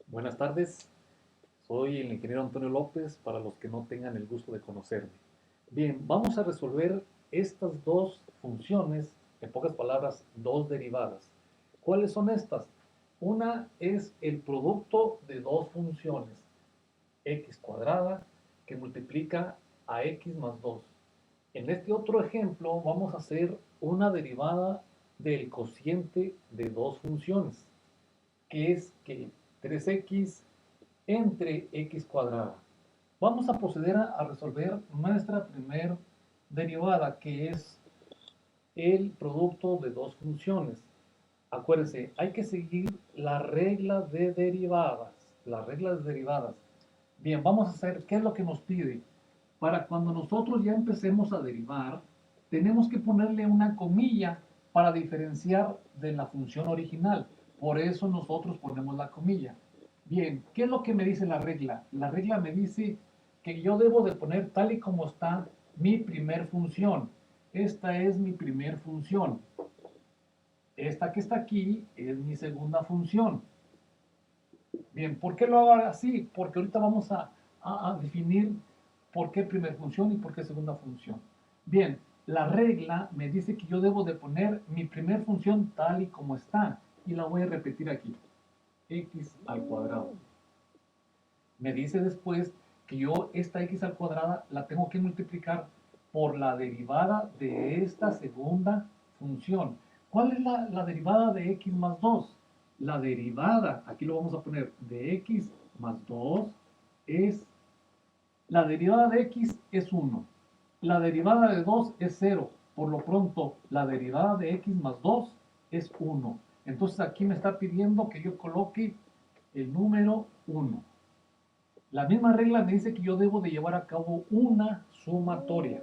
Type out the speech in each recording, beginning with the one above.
Buenas tardes, soy el ingeniero Antonio López, para los que no tengan el gusto de conocerme. Bien, vamos a resolver estas dos funciones, en pocas palabras, dos derivadas. ¿Cuáles son estas? Una es el producto de dos funciones, x cuadrada, que multiplica a x más 2. En este otro ejemplo vamos a hacer una derivada del cociente de dos funciones, que es que 3x entre x cuadrada. Vamos a proceder a resolver nuestra primer derivada, que es el producto de dos funciones. Acuérdense, hay que seguir la regla de derivadas. Las reglas de derivadas. Bien, vamos a hacer, ¿qué es lo que nos pide? Para cuando nosotros ya empecemos a derivar, tenemos que ponerle una comilla para diferenciar de la función original. Por eso nosotros ponemos la comilla. Bien, ¿qué es lo que me dice la regla? La regla me dice que yo debo de poner tal y como está mi primer función. Esta es mi primer función. Esta que está aquí es mi segunda función. Bien, ¿por qué lo hago así? Porque ahorita vamos a definir por qué primera función y por qué segunda función. Bien, la regla me dice que yo debo de poner mi primer función tal y como está. Y la voy a repetir aquí. X al cuadrado. Me dice después que yo esta x al cuadrada la tengo que multiplicar por la derivada de esta segunda función. ¿Cuál es la derivada de x más 2? La derivada, aquí lo vamos a poner, de x más 2 es, la derivada de x es 1. La derivada de 2 es 0. Por lo pronto, la derivada de x más 2 es 1. Entonces aquí me está pidiendo que yo coloque el número 1. La misma regla me dice que yo debo de llevar a cabo una sumatoria.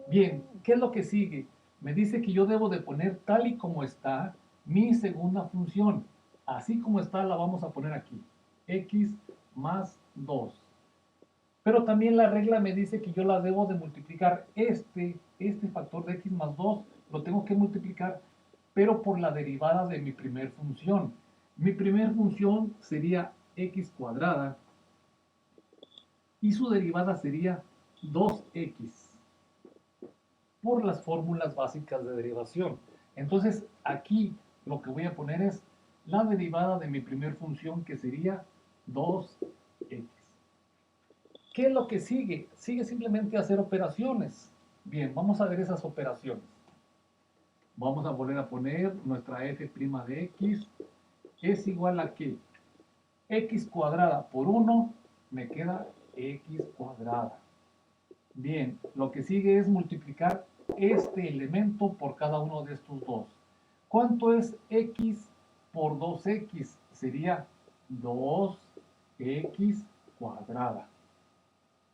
Bien, ¿qué es lo que sigue? Me dice que yo debo de poner tal y como está mi segunda función. Así como está la vamos a poner aquí. X más 2. Pero también la regla me dice que yo la debo de multiplicar. Este factor de x más 2 lo tengo que multiplicar, pero por la derivada de mi primer función. Mi primer función sería x cuadrada y su derivada sería 2x por las fórmulas básicas de derivación. Entonces aquí lo que voy a poner es la derivada de mi primer función, que sería 2x. ¿Qué es lo que sigue? Sigue simplemente hacer operaciones. Bien, vamos a ver esas operaciones. Vamos a volver a poner nuestra f' de x es igual a que x cuadrada por 1 me queda x cuadrada. Bien, lo que sigue es multiplicar este elemento por cada uno de estos dos. ¿Cuánto es x por 2x? Sería 2x cuadrada.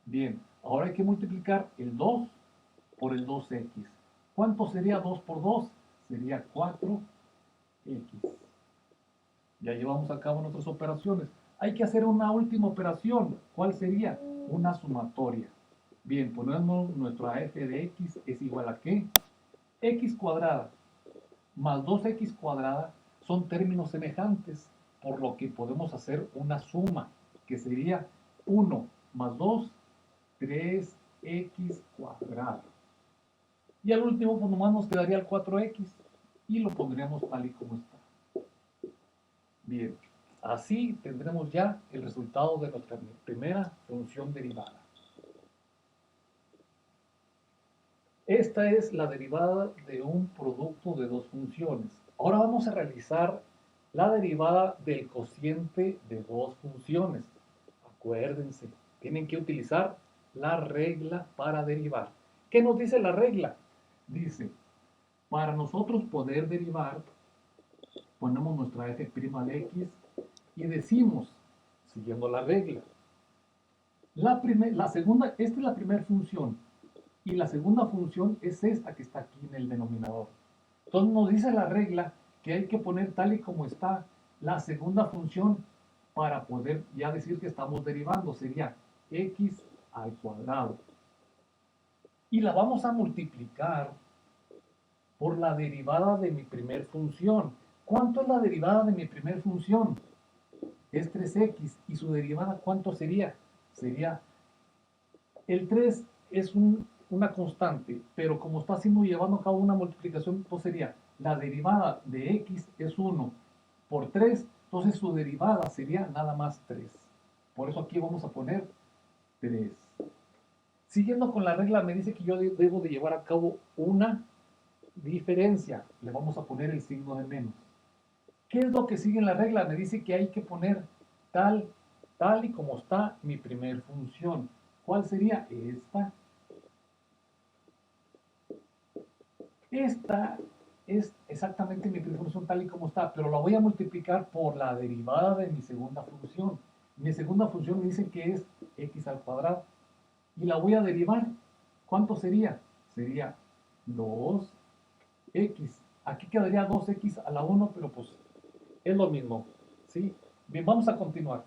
Bien, ahora hay que multiplicar el 2 por el 2x. ¿Cuánto sería 2 por 2? Sería 4x. Ya llevamos a cabo nuestras operaciones. Hay que hacer una última operación. ¿Cuál sería? Una sumatoria. Bien, ponemos nuestra f de x es igual a ¿qué? X cuadrada más 2x cuadrada son términos semejantes, por lo que podemos hacer una suma, que sería 1 más 2, 3x cuadrada. Y al último, pues nomás nos quedaría el 4x y lo pondríamos tal y como está. Bien, así tendremos ya el resultado de nuestra primera función derivada. Esta es la derivada de un producto de dos funciones. Ahora vamos a realizar la derivada del cociente de dos funciones. Acuérdense, tienen que utilizar la regla para derivar. ¿Qué nos dice la regla? Dice, para nosotros poder derivar, ponemos nuestra f' de x y decimos, siguiendo la regla, la segunda, esta es la primera función, y la segunda función es esta que está aquí en el denominador. Entonces nos dice la regla que hay que poner tal y como está la segunda función para poder ya decir que estamos derivando. Sería x al cuadrado. Y la vamos a multiplicar por la derivada de mi primer función. ¿Cuánto es la derivada de mi primer función? es 3x. ¿Y su derivada cuánto sería? Sería, el 3 es una constante, pero como está llevando a cabo una multiplicación, pues sería, la derivada de x es 1 por 3, entonces su derivada sería nada más 3. Por eso aquí vamos a poner 3. Siguiendo con la regla, me dice que yo debo de llevar a cabo una diferencia. Le vamos a poner el signo de menos. ¿Qué es lo que sigue en la regla? Me dice que hay que poner tal, tal y como está mi primer función. ¿Cuál sería? Esta. Esta es exactamente mi primera función tal y como está, pero la voy a multiplicar por la derivada de mi segunda función. Mi segunda función me dice que es x al cuadrado. Y la voy a derivar. ¿Cuánto sería? Sería 2x. Aquí quedaría 2x a la 1, pero pues es lo mismo. ¿Sí? Bien, vamos a continuar.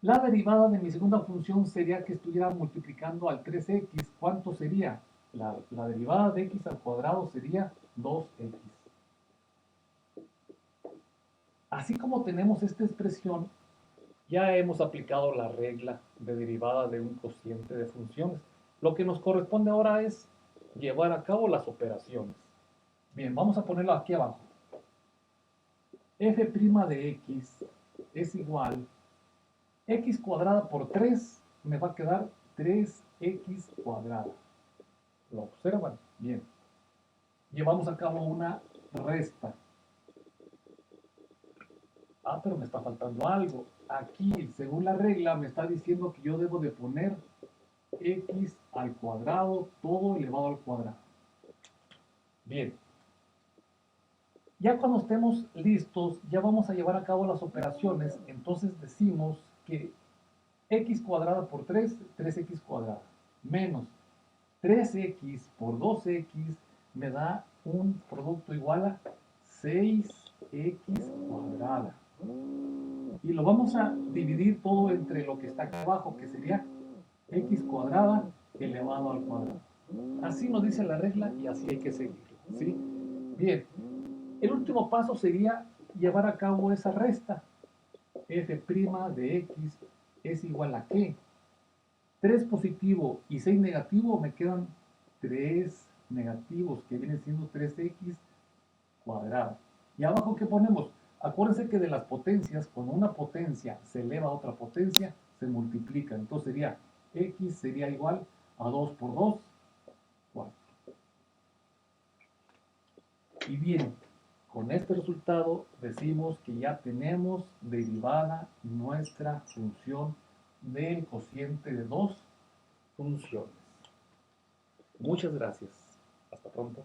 La derivada de mi segunda función sería que estuviera multiplicando al 3x. ¿Cuánto sería? La derivada de x al cuadrado sería 2x. Así como tenemos esta expresión, ya hemos aplicado la regla de derivada de un cociente de funciones. Lo que nos corresponde ahora es llevar a cabo las operaciones. Bien, vamos a ponerlo aquí abajo. F' de x es igual x cuadrada por 3, me va a quedar 3x cuadrada. ¿Lo observan? Bien. Llevamos a cabo una resta. Ah, pero me está faltando algo. Aquí, según la regla, me está diciendo que yo debo de poner x al cuadrado, todo elevado al cuadrado. Bien. Ya cuando estemos listos, ya vamos a llevar a cabo las operaciones. Entonces decimos que x cuadrada por 3, 3x cuadrada, menos 3x por 2x me da un producto igual a 6x cuadrada. Y lo vamos a dividir todo entre lo que está aquí abajo, que sería x cuadrada elevado al cuadrado. Así nos dice la regla y así hay que seguirlo, ¿sí? Bien, el último paso sería llevar a cabo esa resta. F' de x es igual a ¿qué? 3 positivo y 6 negativo, me quedan 3 negativos, que viene siendo 3x cuadrada. Y abajo, ¿qué ponemos? Acuérdense que de las potencias, cuando una potencia se eleva a otra potencia, se multiplica. Entonces sería x sería igual a 2 por 2, 4. Y bien, con este resultado decimos que ya tenemos derivada nuestra función del cociente de dos funciones. Muchas gracias. Hasta pronto.